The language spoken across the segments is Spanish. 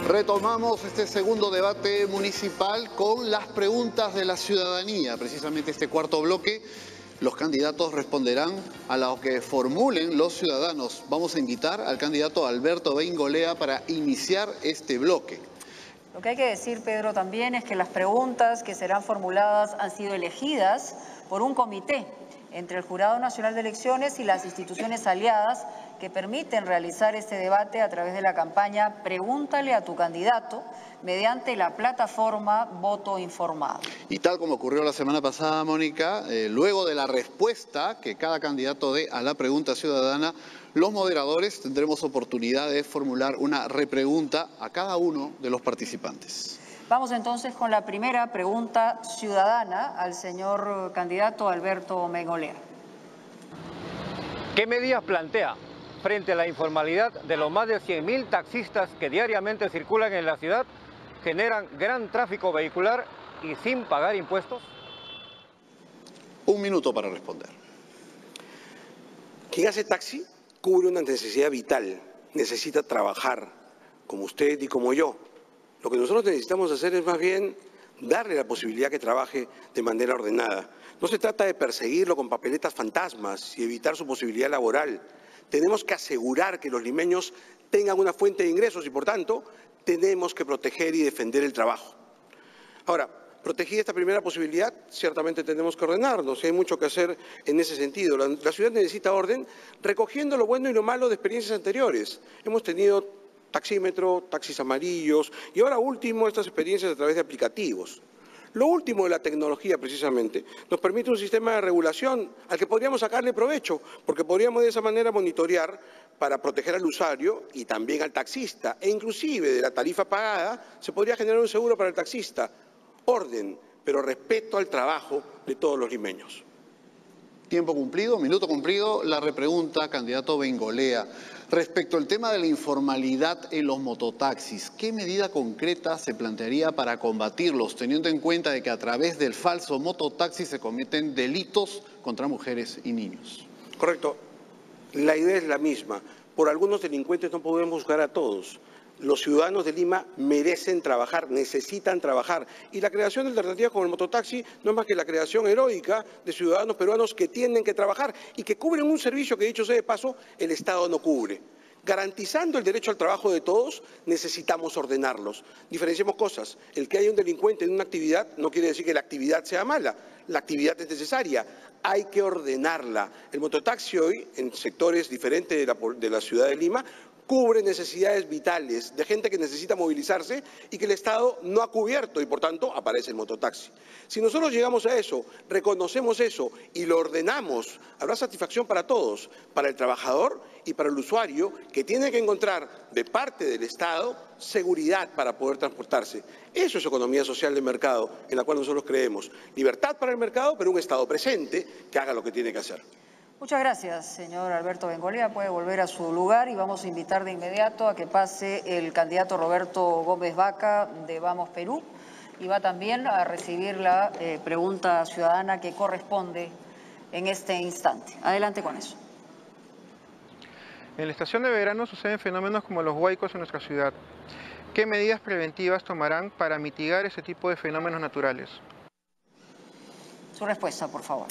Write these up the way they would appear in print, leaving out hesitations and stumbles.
Retomamos este segundo debate municipal con las preguntas de la ciudadanía. Precisamente este cuarto bloque, los candidatos responderán a lo que formulen los ciudadanos. Vamos a invitar al candidato Alberto Bengolea para iniciar este bloque. Lo que hay que decir, Pedro, también es que las preguntas que serán formuladas han sido elegidas por un comité entre el Jurado Nacional de Elecciones y las instituciones aliadas que permiten realizar este debate a través de la campaña Pregúntale a tu candidato mediante la plataforma Voto Informado. Y tal como ocurrió la semana pasada, Mónica, luego de la respuesta que cada candidato dé a la pregunta ciudadana, los moderadores tendremos oportunidad de formular una repregunta a cada uno de los participantes. Vamos entonces con la primera pregunta ciudadana al señor candidato Alberto Bengolea. ¿Qué medidas plantea frente a la informalidad de los más de 100.000 taxistas que diariamente circulan en la ciudad, generan gran tráfico vehicular y sin pagar impuestos? Un minuto para responder. Quien hace taxi cubre una necesidad vital, necesita trabajar, como usted y como yo. Lo que nosotros necesitamos hacer es más bien darle la posibilidad que trabaje de manera ordenada. No se trata de perseguirlo con papeletas fantasmas y evitar su posibilidad laboral. Tenemos que asegurar que los limeños tengan una fuente de ingresos y, por tanto, tenemos que proteger y defender el trabajo. Ahora, protegida esta primera posibilidad, ciertamente tenemos que ordenarnos y hay mucho que hacer en ese sentido. La ciudad necesita orden recogiendo lo bueno y lo malo de experiencias anteriores. Hemos tenido taxímetro, taxis amarillos y ahora último estas experiencias a través de aplicativos. Lo último de la tecnología, precisamente, nos permite un sistema de regulación al que podríamos sacarle provecho, porque podríamos de esa manera monitorear para proteger al usuario y también al taxista, e inclusive de la tarifa pagada se podría generar un seguro para el taxista. Orden, pero respeto al trabajo de todos los limeños. Tiempo cumplido, minuto cumplido. La repregunta, candidato Bengolea. Respecto al tema de la informalidad en los mototaxis, ¿qué medida concreta se plantearía para combatirlos, teniendo en cuenta de que a través del falso mototaxi se cometen delitos contra mujeres y niños? Correcto. La idea es la misma. Por algunos delincuentes no podemos juzgar a todos. Los ciudadanos de Lima merecen trabajar, necesitan trabajar. Y la creación de alternativas como el mototaxi no es más que la creación heroica de ciudadanos peruanos que tienen que trabajar y que cubren un servicio que, dicho sea de paso, el Estado no cubre. Garantizando el derecho al trabajo de todos, necesitamos ordenarlos. Diferenciemos cosas. El que haya un delincuente en una actividad no quiere decir que la actividad sea mala. La actividad es necesaria. Hay que ordenarla. El mototaxi hoy, en sectores diferentes de la ciudad de Lima, cubre necesidades vitales de gente que necesita movilizarse y que el Estado no ha cubierto y, por tanto, aparece el mototaxi. Si nosotros llegamos a eso, reconocemos eso y lo ordenamos, habrá satisfacción para todos, para el trabajador y para el usuario, que tiene que encontrar de parte del Estado seguridad para poder transportarse. Eso es economía social de mercado, en la cual nosotros creemos. Libertad para el mercado, pero un Estado presente que haga lo que tiene que hacer. Muchas gracias, señor Alberto Bengolea. Puede volver a su lugar y vamos a invitar de inmediato a que pase el candidato Roberto Gómez Vaca de Vamos Perú y va también a recibir la pregunta ciudadana que corresponde en este instante. Adelante con eso. En la estación de verano suceden fenómenos como los huaicos en nuestra ciudad. ¿Qué medidas preventivas tomarán para mitigar ese tipo de fenómenos naturales? Su respuesta, por favor.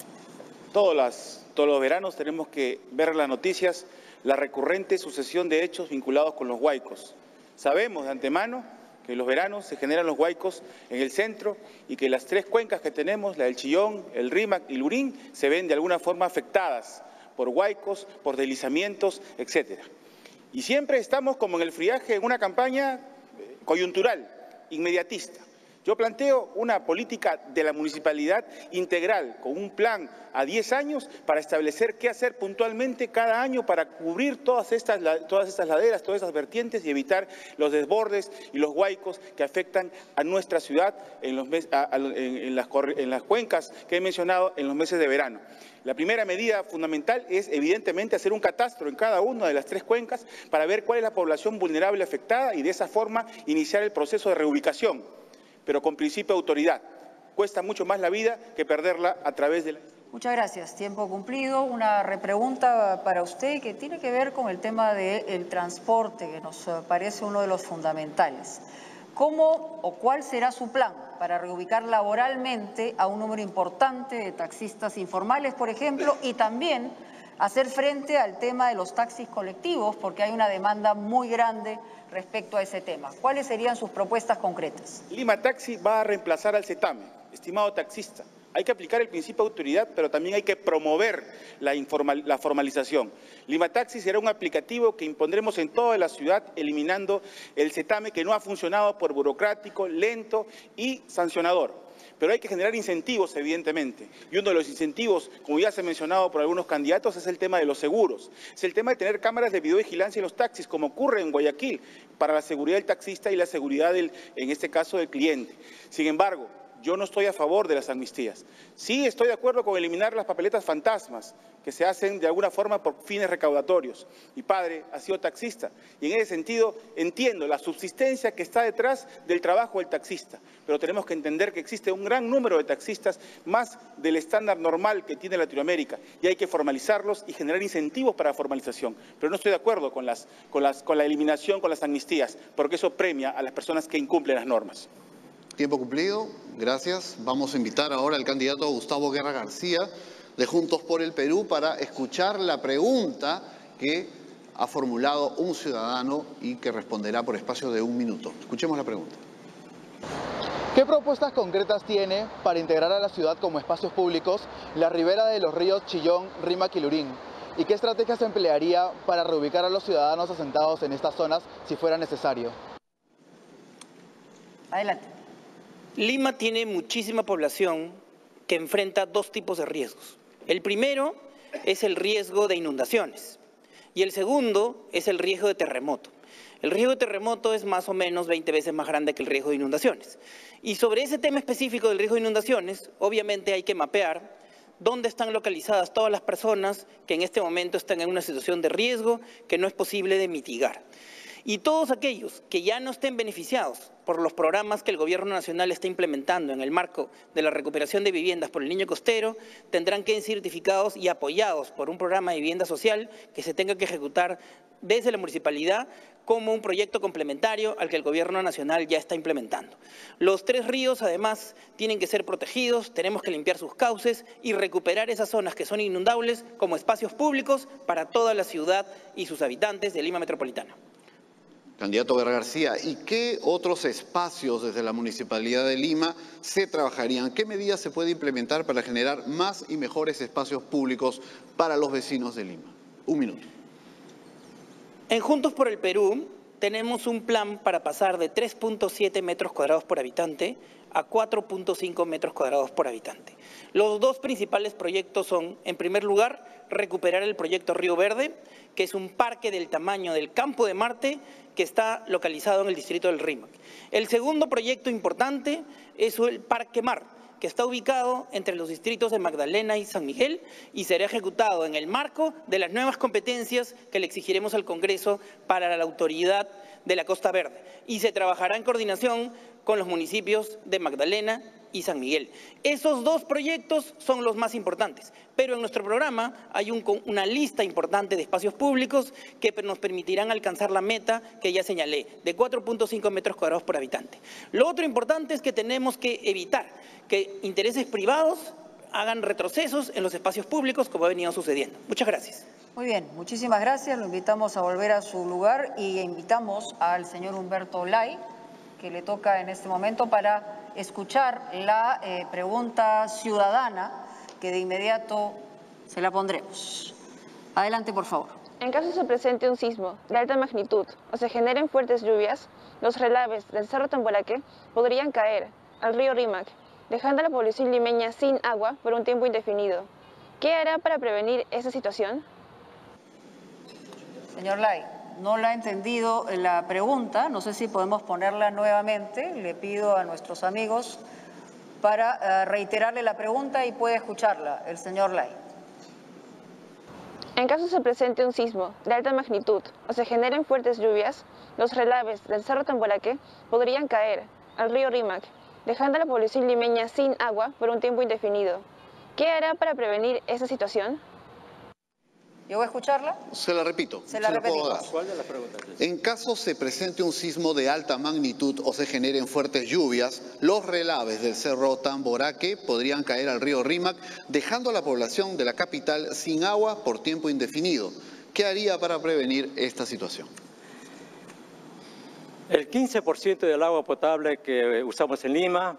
Todos los veranos tenemos que ver en las noticias la recurrente sucesión de hechos vinculados con los huaicos. Sabemos de antemano que en los veranos se generan los huaicos en el centro y que las tres cuencas que tenemos, la del Chillón, el Rímac y Lurín, se ven de alguna forma afectadas por huaicos, por deslizamientos, etc. Y siempre estamos como en el friaje, en una campaña coyuntural, inmediatista. Yo planteo una política de la municipalidad integral, con un plan a 10 años para establecer qué hacer puntualmente cada año para cubrir todas estas laderas, todas estas vertientes y evitar los desbordes y los huaicos que afectan a nuestra ciudad en las cuencas que he mencionado en los meses de verano. La primera medida fundamental es, evidentemente, hacer un catastro en cada una de las tres cuencas para ver cuál es la población vulnerable afectada y de esa forma iniciar el proceso de reubicación, pero con principio de autoridad. Cuesta mucho más la vida que perderla a través de la institución. Muchas gracias. Tiempo cumplido. Una repregunta para usted que tiene que ver con el tema del transporte, que nos parece uno de los fundamentales. ¿Cómo o cuál será su plan para reubicar laboralmente a un número importante de taxistas informales, por ejemplo, y también hacer frente al tema de los taxis colectivos, porque hay una demanda muy grande respecto a ese tema? ¿Cuáles serían sus propuestas concretas? Lima Taxi va a reemplazar al CETAME, estimado taxista. Hay que aplicar el principio de autoridad, pero también hay que promover la formalización. Lima Taxi será un aplicativo que impondremos en toda la ciudad, eliminando el CETAME, que no ha funcionado por burocrático, lento y sancionador. Pero hay que generar incentivos, evidentemente. Y uno de los incentivos, como ya se ha mencionado por algunos candidatos, es el tema de los seguros. Es el tema de tener cámaras de videovigilancia en los taxis, como ocurre en Guayaquil, para la seguridad del taxista y la seguridad, en este caso, del cliente. Sin embargo, yo no estoy a favor de las amnistías. Sí estoy de acuerdo con eliminar las papeletas fantasmas que se hacen de alguna forma por fines recaudatorios. Mi padre ha sido taxista y en ese sentido entiendo la subsistencia que está detrás del trabajo del taxista. Pero tenemos que entender que existe un gran número de taxistas más del estándar normal que tiene Latinoamérica y hay que formalizarlos y generar incentivos para la formalización. Pero no estoy de acuerdo con la eliminación, con las amnistías, porque eso premia a las personas que incumplen las normas. Tiempo cumplido, gracias. Vamos a invitar ahora al candidato Gustavo Guerra García de Juntos por el Perú para escuchar la pregunta que ha formulado un ciudadano y que responderá por espacio de 1 minuto. Escuchemos la pregunta. ¿Qué propuestas concretas tiene para integrar a la ciudad como espacios públicos la ribera de los ríos Chillón, Rímac y Lurín? ¿Y qué estrategias emplearía para reubicar a los ciudadanos asentados en estas zonas si fuera necesario? Adelante. Lima tiene muchísima población que enfrenta 2 tipos de riesgos. El primero es el riesgo de inundaciones y el segundo es el riesgo de terremoto. El riesgo de terremoto es más o menos 20 veces más grande que el riesgo de inundaciones. Y sobre ese tema específico del riesgo de inundaciones, obviamente hay que mapear dónde están localizadas todas las personas que en este momento están en una situación de riesgo que no es posible de mitigar. Y todos aquellos que ya no estén beneficiados por los programas que el Gobierno Nacional está implementando en el marco de la recuperación de viviendas por el Niño Costero, tendrán que ser certificados y apoyados por un programa de vivienda social que se tenga que ejecutar desde la municipalidad como un proyecto complementario al que el Gobierno Nacional ya está implementando. Los 3 ríos, además, tienen que ser protegidos, tenemos que limpiar sus cauces y recuperar esas zonas que son inundables como espacios públicos para toda la ciudad y sus habitantes de Lima Metropolitana. Candidato Guerra García, ¿y qué otros espacios desde la Municipalidad de Lima se trabajarían? ¿Qué medidas se puede implementar para generar más y mejores espacios públicos para los vecinos de Lima? 1 minuto. En Juntos por el Perú tenemos un plan para pasar de 3.7 metros cuadrados por habitante a 4.5 metros cuadrados por habitante. Los 2 principales proyectos son, en primer lugar, recuperar el proyecto Río Verde, que es un parque del tamaño del Campo de Marte que está localizado en el distrito del Rímac. El segundo proyecto importante es el Parque Mar, que está ubicado entre los distritos de Magdalena y San Miguel y será ejecutado en el marco de las nuevas competencias que le exigiremos al Congreso para la autoridad de la Costa Verde. Y se trabajará en coordinación con los municipios de Magdalena y San Miguel. Esos 2 proyectos son los más importantes, pero en nuestro programa hay una lista importante de espacios públicos que nos permitirán alcanzar la meta que ya señalé, de 4.5 metros cuadrados por habitante. Lo otro importante es que tenemos que evitar que intereses privados hagan retrocesos en los espacios públicos como ha venido sucediendo. Muchas gracias. Muy bien, muchísimas gracias. Lo invitamos a volver a su lugar y invitamos al señor Humberto Olay, que le toca en este momento para escuchar la pregunta ciudadana que de inmediato se la pondremos. Adelante, por favor. En caso se presente un sismo de alta magnitud o se generen fuertes lluvias, los relaves del Cerro Tamboraque podrían caer al río Rímac, dejando a la población limeña sin agua por un tiempo indefinido. ¿Qué hará para prevenir esa situación? Señor Lay, no la ha entendido la pregunta, no sé si podemos ponerla nuevamente. Le pido a nuestros amigos para reiterarle la pregunta y puede escucharla el señor Lay. En caso se presente un sismo de alta magnitud o se generen fuertes lluvias, los relaves del Cerro Tamboraque podrían caer al río Rímac, dejando a la población limeña sin agua por un tiempo indefinido. ¿Qué hará para prevenir esa situación? ¿Yo voy a escucharla? Se la repito. Se la repetimos. puedo dar. ¿Cuál de las preguntas? En caso se presente un sismo de alta magnitud o se generen fuertes lluvias, los relaves del Cerro Tamboraque podrían caer al río Rímac, dejando a la población de la capital sin agua por tiempo indefinido. ¿Qué haría para prevenir esta situación? El 15% del agua potable que usamos en Lima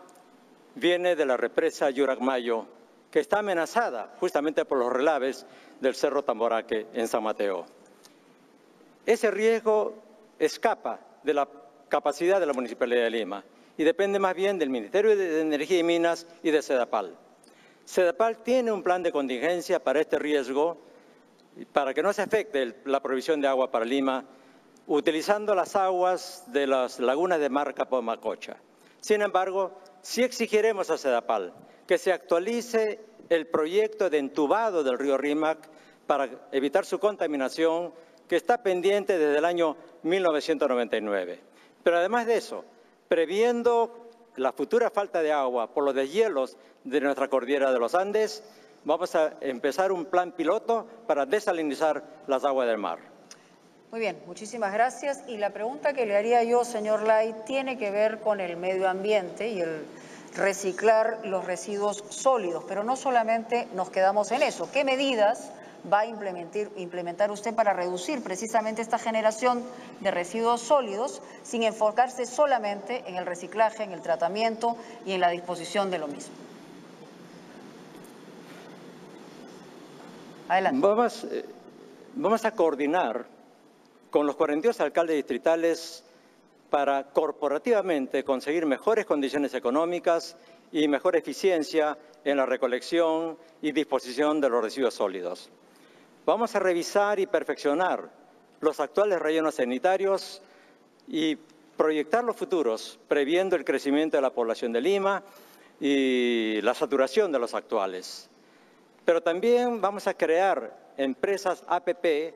viene de la represa Yuracmayo, que está amenazada justamente por los relaves del Cerro Tamboraque en San Mateo. Ese riesgo escapa de la capacidad de la Municipalidad de Lima y depende más bien del Ministerio de Energía y Minas y de SEDAPAL. SEDAPAL tiene un plan de contingencia para este riesgo, para que no se afecte la provisión de agua para Lima, utilizando las aguas de las lagunas de Mar Capomacocha. Sin embargo, sí exigiremos a SEDAPAL que se actualice el proyecto de entubado del río Rímac para evitar su contaminación, que está pendiente desde el año 1999. Pero además de eso, previendo la futura falta de agua por los deshielos de nuestra cordillera de los Andes, vamos a empezar un plan piloto para desalinizar las aguas del mar. Muy bien, muchísimas gracias. Y la pregunta que le haría yo, señor Lai, tiene que ver con el medio ambiente y el reciclar los residuos sólidos, pero no solamente nos quedamos en eso. ¿Qué medidas va a implementar usted para reducir precisamente esta generación de residuos sólidos sin enfocarse solamente en el reciclaje, en el tratamiento y en la disposición de lo mismo? Adelante. Vamos a coordinar con los 42 alcaldes distritales para corporativamente conseguir mejores condiciones económicas y mejor eficiencia en la recolección y disposición de los residuos sólidos. Vamos a revisar y perfeccionar los actuales rellenos sanitarios y proyectar los futuros, previendo el crecimiento de la población de Lima y la saturación de los actuales. Pero también vamos a crear empresas APP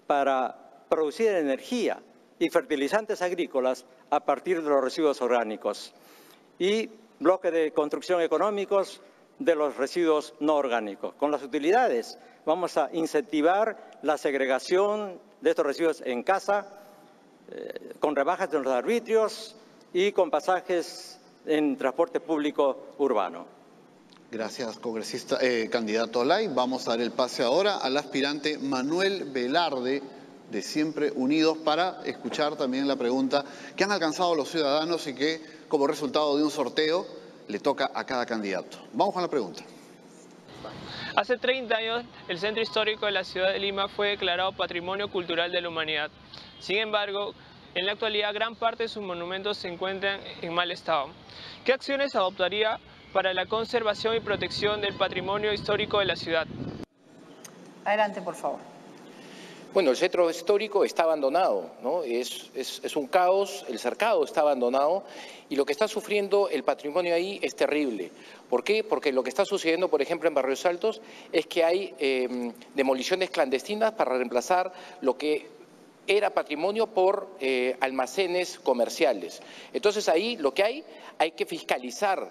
para producir energía y fertilizantes agrícolas a partir de los residuos orgánicos y bloques de construcción económicos de los residuos no orgánicos. Con las utilidades vamos a incentivar la segregación de estos residuos en casa, con rebajas de los arbitrios y con pasajes en transporte público urbano. Gracias, congresista, candidato Lai. Vamos a dar el pase ahora al aspirante Manuel Velarde, de Siempre Unidos, para escuchar también la pregunta que han alcanzado los ciudadanos y que, como resultado de un sorteo, le toca a cada candidato. Vamos con la pregunta. Hace 30 años, el centro histórico de la ciudad de Lima fue declarado Patrimonio Cultural de la Humanidad. Sin embargo, en la actualidad, gran parte de sus monumentos se encuentran en mal estado. ¿Qué acciones adoptaría para la conservación y protección del patrimonio histórico de la ciudad? Adelante, por favor. Bueno, el centro histórico está abandonado, ¿no? Es un caos, el cercado está abandonado y lo que está sufriendo el patrimonio ahí es terrible. ¿Por qué? Porque lo que está sucediendo, por ejemplo, en Barrios Altos es que hay demoliciones clandestinas para reemplazar lo que era patrimonio por almacenes comerciales. Entonces ahí lo que hay que fiscalizar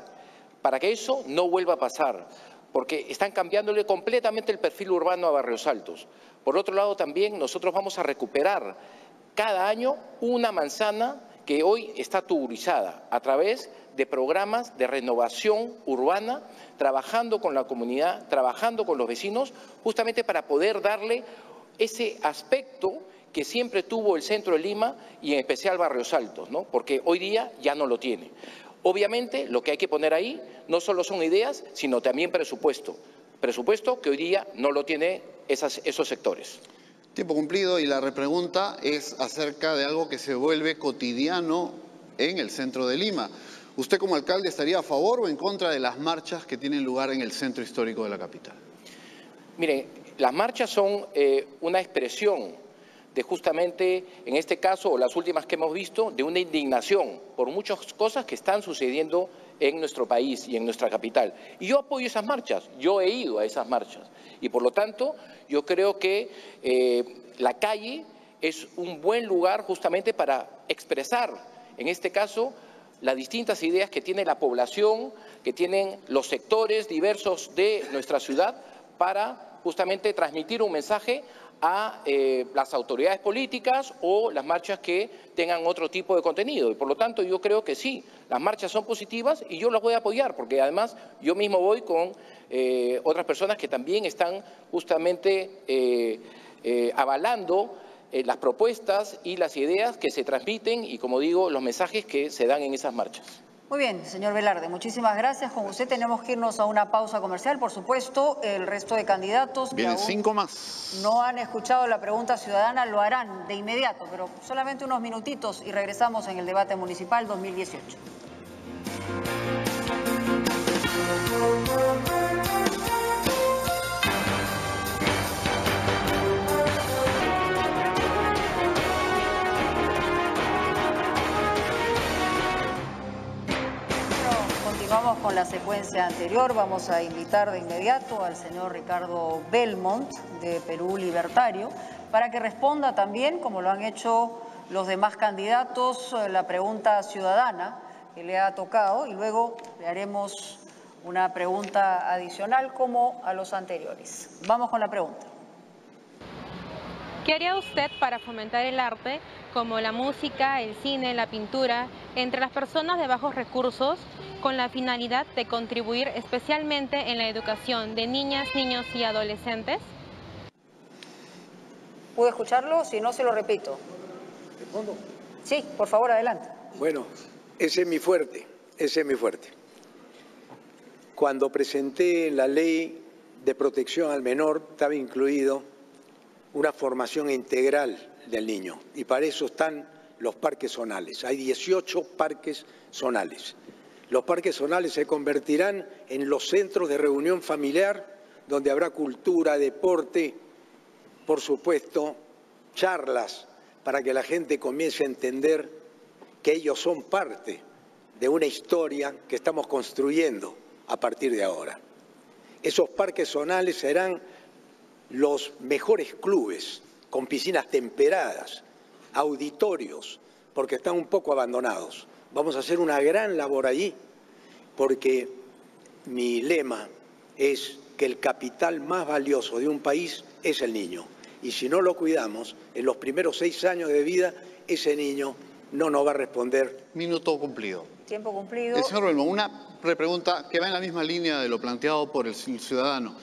para que eso no vuelva a pasar, porque están cambiándole completamente el perfil urbano a Barrios Altos. Por otro lado, también nosotros vamos a recuperar cada año una manzana que hoy está tuburizada a través de programas de renovación urbana, trabajando con la comunidad, trabajando con los vecinos, justamente para poder darle ese aspecto que siempre tuvo el centro de Lima y en especial Barrios Altos, ¿no? Porque hoy día ya no lo tiene. Obviamente, lo que hay que poner ahí no solo son ideas, sino también presupuesto. Presupuesto que hoy día no lo tiene esos sectores. Tiempo cumplido y la repregunta es acerca de algo que se vuelve cotidiano en el centro de Lima. ¿Usted como alcalde estaría a favor o en contra de las marchas que tienen lugar en el centro histórico de la capital? Miren, las marchas son una expresión de justamente, en este caso, o las últimas que hemos visto, de una indignación por muchas cosas que están sucediendo en nuestro país y en nuestra capital. Y yo apoyo esas marchas, yo he ido a esas marchas. Y por lo tanto, yo creo que la calle es un buen lugar justamente para expresar, en este caso, las distintas ideas que tiene la población, que tienen los sectores diversos de nuestra ciudad para justamente transmitir un mensaje a las autoridades políticas o las marchas que tengan otro tipo de contenido. Y por lo tanto yo creo que sí, las marchas son positivas y yo las voy a apoyar, porque además yo mismo voy con otras personas que también están justamente avalando las propuestas y las ideas que se transmiten y, como digo, los mensajes que se dan en esas marchas. Muy bien, señor Velarde, muchísimas gracias. Con usted tenemos que irnos a una pausa comercial. Por supuesto, el resto de candidatos que Vienen aún 5 más. no han escuchado la pregunta ciudadana lo harán de inmediato, pero solamente unos minutitos y regresamos en el debate municipal 2018. Continuamos con la secuencia anterior. Vamos a invitar de inmediato al señor Ricardo Belmont, de Perú Libertario, para que responda también, como lo han hecho los demás candidatos, la pregunta ciudadana que le ha tocado, y luego le haremos una pregunta adicional como a los anteriores. Vamos con la pregunta. ¿Qué haría usted para fomentar el arte, como la música, el cine, la pintura, entre las personas de bajos recursos, con la finalidad de contribuir especialmente en la educación de niñas, niños y adolescentes? ¿Pudo escucharlo? Si no, se lo repito. ¿Respondo? Sí, por favor, adelante. Bueno, ese es mi fuerte, ese es mi fuerte. Cuando presenté la ley de protección al menor, estaba incluido una formación integral del niño, y para eso están los parques zonales. Hay 18 parques zonales. Los parques zonales se convertirán en los centros de reunión familiar, donde habrá cultura, deporte, por supuesto, charlas, para que la gente comience a entender que ellos son parte de una historia que estamos construyendo a partir de ahora. Esos parques zonales serán los mejores clubes, con piscinas temperadas, auditorios, porque están un poco abandonados. Vamos a hacer una gran labor allí, porque mi lema es que el capital más valioso de un país es el niño. Y si no lo cuidamos, en los primeros 6 años de vida, ese niño no nos va a responder. Minuto cumplido. Tiempo cumplido. El señor Belmont, una repregunta que va en la misma línea de lo planteado por el ciudadano.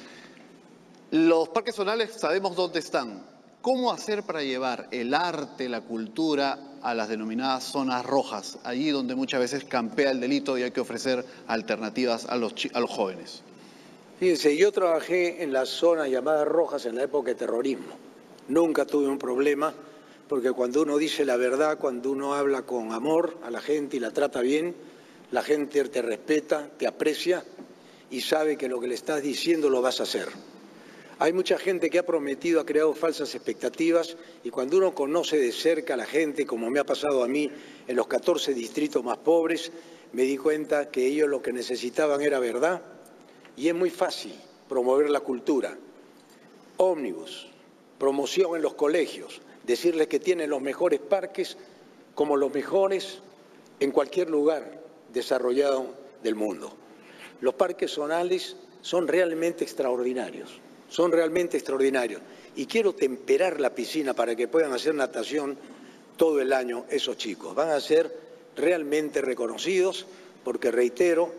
Los parques zonales sabemos dónde están. ¿Cómo hacer para llevar el arte, la cultura a las denominadas zonas rojas, allí donde muchas veces campea el delito y hay que ofrecer alternativas a los jóvenes? Fíjense, yo trabajé en las zonas llamadas rojas en la época de terrorismo. Nunca tuve un problema, porque cuando uno dice la verdad, cuando uno habla con amor a la gente y la trata bien, la gente te respeta, te aprecia y sabe que lo que le estás diciendo lo vas a hacer. Hay mucha gente que ha prometido, ha creado falsas expectativas, y cuando uno conoce de cerca a la gente, como me ha pasado a mí en los 14 distritos más pobres, me di cuenta que ellos lo que necesitaban era verdad, y es muy fácil promover la cultura. Ómnibus, promoción en los colegios, decirles que tienen los mejores parques como los mejores en cualquier lugar desarrollado del mundo. Los parques zonales son realmente extraordinarios. Son realmente extraordinarios. Y quiero temperar la piscina para que puedan hacer natación todo el año esos chicos. Van a ser realmente reconocidos porque, reitero,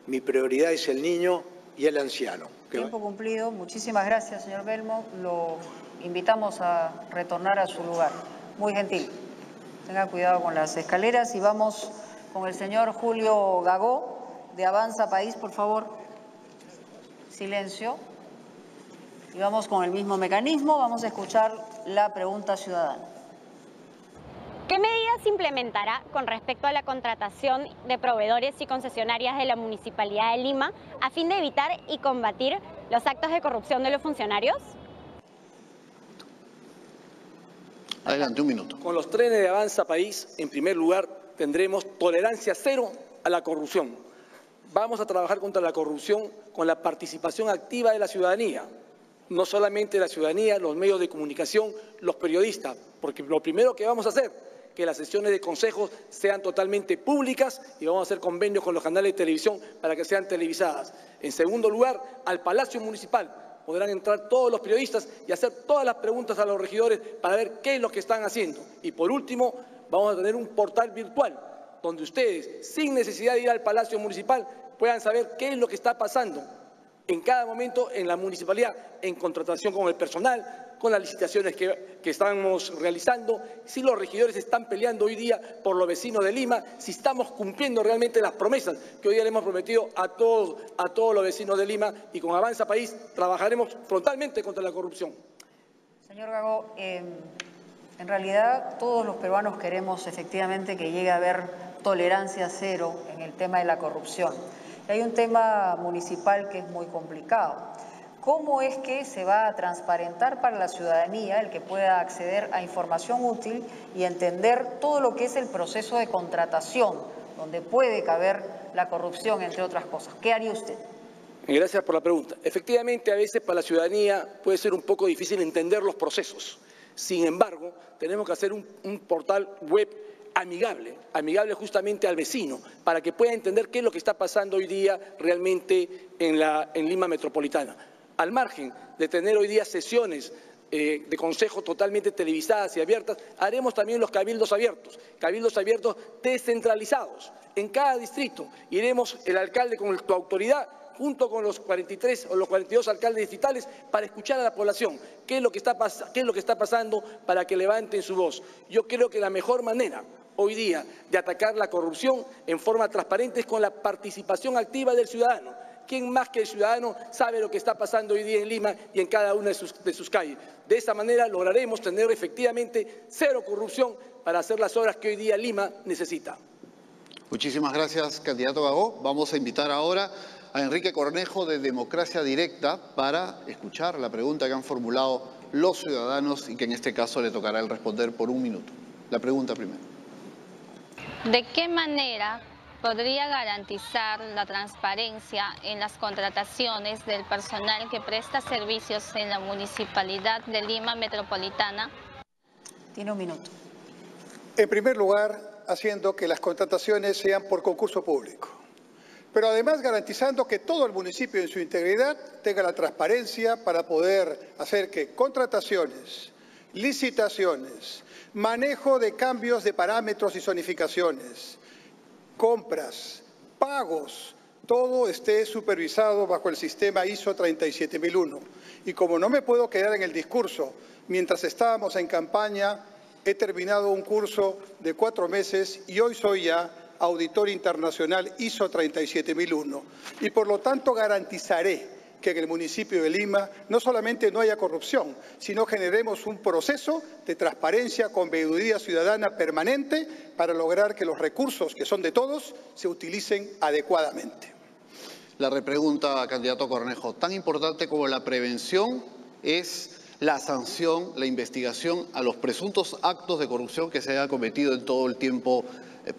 mi prioridad es el niño y el anciano. Tiempo cumplido. Muchísimas gracias, señor Belmont. Lo invitamos a retornar a su lugar. Muy gentil. Tenga cuidado con las escaleras y vamos con el señor Julio Gagó, de Avanza País, por favor. Silencio. Y vamos con el mismo mecanismo, vamos a escuchar la pregunta ciudadana. ¿Qué medidas implementará con respecto a la contratación de proveedores y concesionarias de la Municipalidad de Lima a fin de evitar y combatir los actos de corrupción de los funcionarios? Adelante, un minuto. Con los trenes de Avanza País, en primer lugar, tendremos tolerancia cero a la corrupción. Vamos a trabajar contra la corrupción con la participación activa de la ciudadanía. No solamente la ciudadanía, los medios de comunicación, los periodistas, porque lo primero que vamos a hacer, que las sesiones de consejos sean totalmente públicas y vamos a hacer convenios con los canales de televisión para que sean televisadas. En segundo lugar, al Palacio Municipal podrán entrar todos los periodistas y hacer todas las preguntas a los regidores para ver qué es lo que están haciendo. Y por último, vamos a tener un portal virtual donde ustedes, sin necesidad de ir al Palacio Municipal, puedan saber qué es lo que está pasando en cada momento en la municipalidad, en contratación con el personal, con las licitaciones que estamos realizando, si los regidores están peleando hoy día por los vecinos de Lima, si estamos cumpliendo realmente las promesas que hoy día le hemos prometido a todos los vecinos de Lima, y con Avanza País trabajaremos frontalmente contra la corrupción. Señor Gago, en realidad todos los peruanos queremos efectivamente que llegue a haber tolerancia cero en el tema de la corrupción. Y hay un tema municipal que es muy complicado. ¿Cómo es que se va a transparentar para la ciudadanía el que pueda acceder a información útil y entender todo lo que es el proceso de contratación, donde puede caber la corrupción, entre otras cosas? ¿Qué haría usted? Gracias por la pregunta. Efectivamente, a veces para la ciudadanía puede ser un poco difícil entender los procesos. Sin embargo, tenemos que hacer un portal web amigable justamente al vecino, para que pueda entender qué es lo que está pasando hoy día realmente en Lima Metropolitana. Al margen de tener hoy día sesiones de consejo totalmente televisadas y abiertas, haremos también los cabildos abiertos descentralizados. En cada distrito iremos el alcalde con tu autoridad, junto con los 43 o los 42 alcaldes distritales, para escuchar a la población qué es lo que está pasando, para que levanten su voz. Yo creo que la mejor manera hoy día de atacar la corrupción en forma transparente es con la participación activa del ciudadano. ¿Quién más que el ciudadano sabe lo que está pasando hoy día en Lima y en cada una de sus calles? De esa manera lograremos tener efectivamente cero corrupción para hacer las obras que hoy día Lima necesita. Muchísimas gracias, candidato Gago. Vamos a invitar ahora a Enrique Cornejo de Democracia Directa para escuchar la pregunta que han formulado los ciudadanos y que en este caso le tocará el responder por 1 minuto. La pregunta primero. ¿De qué manera podría garantizar la transparencia en las contrataciones del personal que presta servicios en la Municipalidad de Lima Metropolitana? Tiene 1 minuto. En primer lugar, haciendo que las contrataciones sean por concurso público, pero además garantizando que todo el municipio en su integridad tenga la transparencia para poder hacer que contrataciones, licitaciones, manejo de cambios de parámetros y zonificaciones, compras, pagos, todo esté supervisado bajo el sistema ISO 37001. Y como no me puedo quedar en el discurso, mientras estábamos en campaña, he terminado un curso de 4 meses y hoy soy ya auditor internacional ISO 37001. Y por lo tanto garantizaré que en el municipio de Lima no solamente no haya corrupción, sino generemos un proceso de transparencia con veeduría ciudadana permanente para lograr que los recursos, que son de todos, se utilicen adecuadamente. La repregunta, candidato Cornejo. Tan importante como la prevención es la sanción, la investigación a los presuntos actos de corrupción que se hayan cometido en todo el tiempo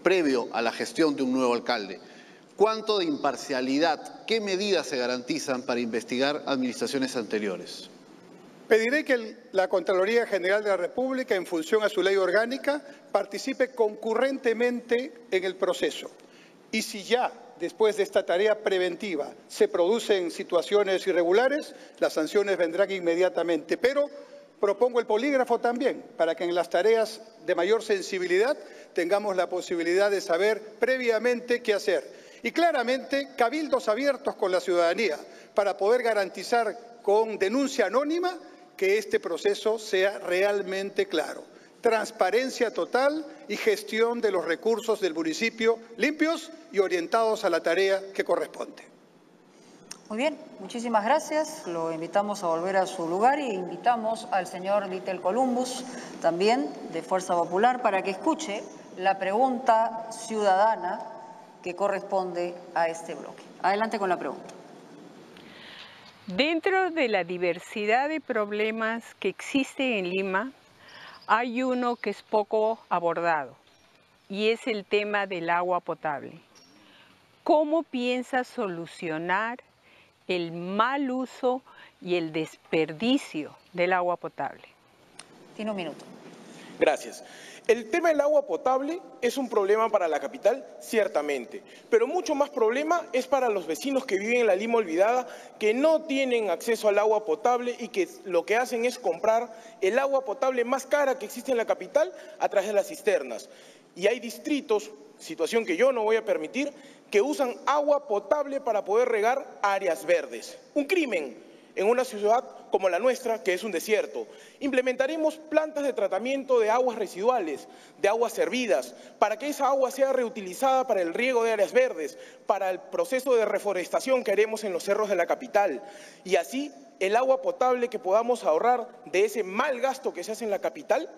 previo a la gestión de un nuevo alcalde. ¿Cuánto de imparcialidad, qué medidas se garantizan para investigar administraciones anteriores? Pediré que la Contraloría General de la República, en función a su ley orgánica, participe concurrentemente en el proceso. Y si ya, después de esta tarea preventiva, se producen situaciones irregulares, las sanciones vendrán inmediatamente. Pero propongo el polígrafo también, para que en las tareas de mayor sensibilidad tengamos la posibilidad de saber previamente qué hacer. Y claramente, cabildos abiertos con la ciudadanía para poder garantizar con denuncia anónima que este proceso sea realmente claro. Transparencia total y gestión de los recursos del municipio limpios y orientados a la tarea que corresponde. Muy bien, muchísimas gracias. Lo invitamos a volver a su lugar y invitamos al señor Little Columbus, también de Fuerza Popular, para que escuche la pregunta ciudadana que corresponde a este bloque. Adelante con la pregunta. Dentro de la diversidad de problemas que existe en Lima, hay uno que es poco abordado y es el tema del agua potable. ¿Cómo piensa solucionar el mal uso y el desperdicio del agua potable? Tiene 1 minuto. Gracias. El tema del agua potable es un problema para la capital, ciertamente, pero mucho más problema es para los vecinos que viven en la Lima Olvidada, que no tienen acceso al agua potable y que lo que hacen es comprar el agua potable más cara que existe en la capital a través de las cisternas. Y hay distritos, situación que yo no voy a permitir, que usan agua potable para poder regar áreas verdes. Un crimen en una ciudad como la nuestra, que es un desierto. Implementaremos plantas de tratamiento de aguas residuales, de aguas servidas, para que esa agua sea reutilizada para el riego de áreas verdes, para el proceso de reforestación que haremos en los cerros de la capital. Y así, el agua potable que podamos ahorrar de ese mal gasto que se hace en la capital,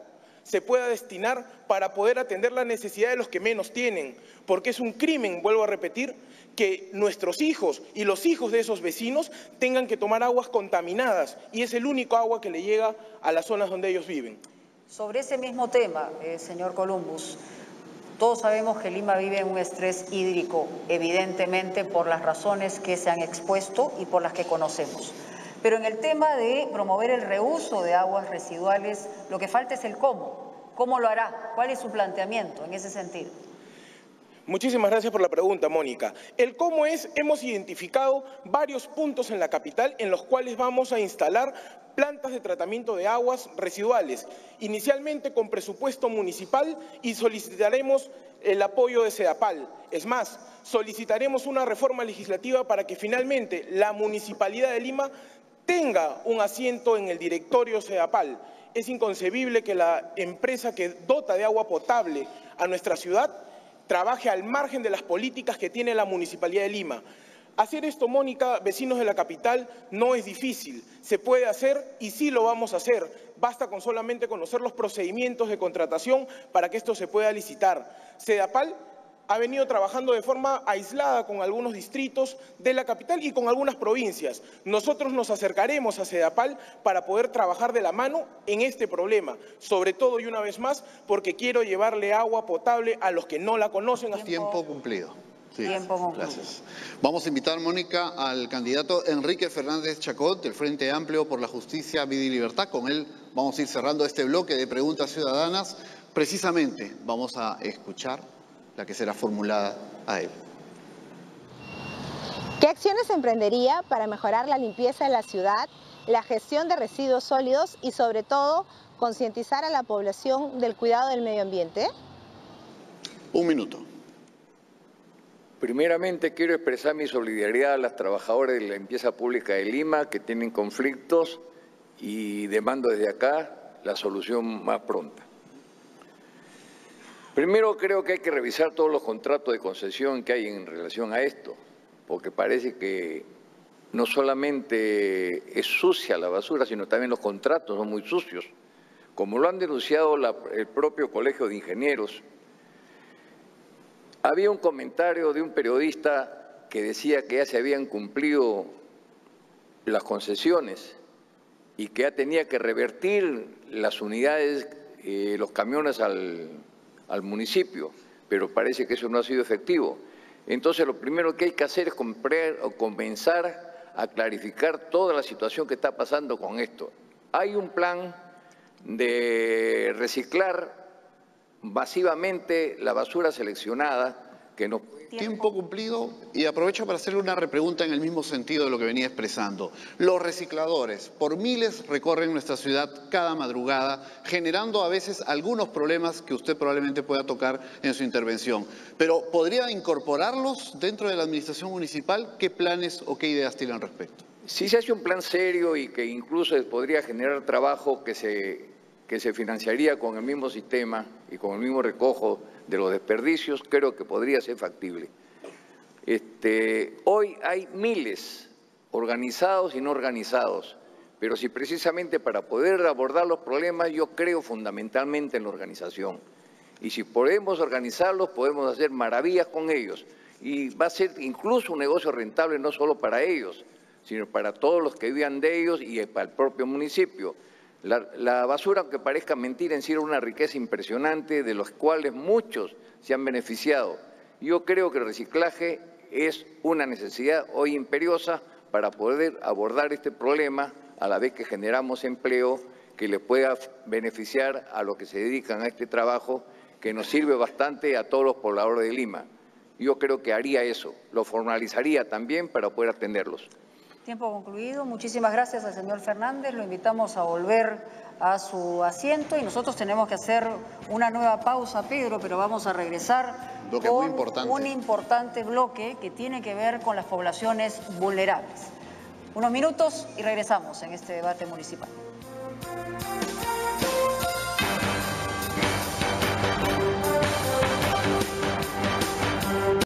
se pueda destinar para poder atender la necesidad de los que menos tienen, porque es un crimen, vuelvo a repetir, que nuestros hijos y los hijos de esos vecinos tengan que tomar aguas contaminadas y es el único agua que le llega a las zonas donde ellos viven. Sobre ese mismo tema, señor Columbus, todos sabemos que Lima vive en un estrés hídrico, evidentemente por las razones que se han expuesto y por las que conocemos. Pero en el tema de promover el reuso de aguas residuales, lo que falta es el cómo. ¿Cómo lo hará? ¿Cuál es su planteamiento en ese sentido? Muchísimas gracias por la pregunta, Mónica. El cómo es, hemos identificado varios puntos en la capital en los cuales vamos a instalar plantas de tratamiento de aguas residuales, inicialmente con presupuesto municipal y solicitaremos el apoyo de SEDAPAL. Es más, solicitaremos una reforma legislativa para que finalmente la Municipalidad de Lima tenga un asiento en el directorio SEDAPAL. Es inconcebible que la empresa que dota de agua potable a nuestra ciudad trabaje al margen de las políticas que tiene la Municipalidad de Lima. Hacer esto, Mónica, vecinos de la capital, no es difícil. Se puede hacer y sí lo vamos a hacer. Basta con solamente conocer los procedimientos de contratación para que esto se pueda licitar. SEDAPAL ha venido trabajando de forma aislada con algunos distritos de la capital y con algunas provincias. Nosotros nos acercaremos a SEDAPAL para poder trabajar de la mano en este problema, sobre todo y una vez más, porque quiero llevarle agua potable a los que no la conocen. Tiempo cumplido. Sí, Tiempo concluido. gracias. Vamos a invitar, Mónica, al candidato Enrique Fernández Chacón, del Frente Amplio por la Justicia, Vida y Libertad. Con él vamos a ir cerrando este bloque de preguntas ciudadanas. Precisamente vamos a escuchar la que será formulada a él. ¿Qué acciones emprendería para mejorar la limpieza de la ciudad, la gestión de residuos sólidos y, sobre todo, concientizar a la población del cuidado del medio ambiente? Un minuto. Primeramente, quiero expresar mi solidaridad a las trabajadoras de la limpieza pública de Lima que tienen conflictos y demando desde acá la solución más pronta. Primero, creo que hay que revisar todos los contratos de concesión que hay en relación a esto, porque parece que no solamente es sucia la basura, sino también los contratos son muy sucios. Como lo han denunciado el propio Colegio de Ingenieros, había un comentario de un periodista que decía que ya se habían cumplido las concesiones y que ya tenía que revertir las unidades, los camiones al municipio, pero parece que eso no ha sido efectivo. Entonces, lo primero que hay que hacer es comenzar a clarificar toda la situación que está pasando con esto. Hay un plan de reciclar masivamente la basura seleccionada que no... Tiempo cumplido, y aprovecho para hacerle una repregunta en el mismo sentido de lo que venía expresando. Los recicladores, por miles, recorren nuestra ciudad cada madrugada, generando a veces algunos problemas que usted probablemente pueda tocar en su intervención. Pero, ¿podría incorporarlos dentro de la administración municipal? ¿Qué planes o qué ideas tiene al respecto? Si se hace un plan serio y que incluso podría generar trabajo que se financiaría con el mismo sistema y con el mismo recojo de los desperdicios, creo que podría ser factible. Hoy hay miles, organizados y no organizados, pero si precisamente para poder abordar los problemas yo creo fundamentalmente en la organización. Y si podemos organizarlos, podemos hacer maravillas con ellos. Y va a ser incluso un negocio rentable no solo para ellos, sino para todos los que vivan de ellos y para el propio municipio. La basura, aunque parezca mentira, en sí era una riqueza impresionante de los cuales muchos se han beneficiado. Yo creo que el reciclaje es una necesidad hoy imperiosa para poder abordar este problema a la vez que generamos empleo que les pueda beneficiar a los que se dedican a este trabajo, que nos sirve bastante a todos los pobladores de Lima. Yo creo que haría eso, lo formalizaría también para poder atenderlos. Tiempo concluido. Muchísimas gracias al señor Fernández. Lo invitamos a volver a su asiento y nosotros tenemos que hacer una nueva pausa, Pedro, pero vamos a regresar con un importante bloque que tiene que ver con las poblaciones vulnerables. Unos minutos y regresamos en este debate municipal.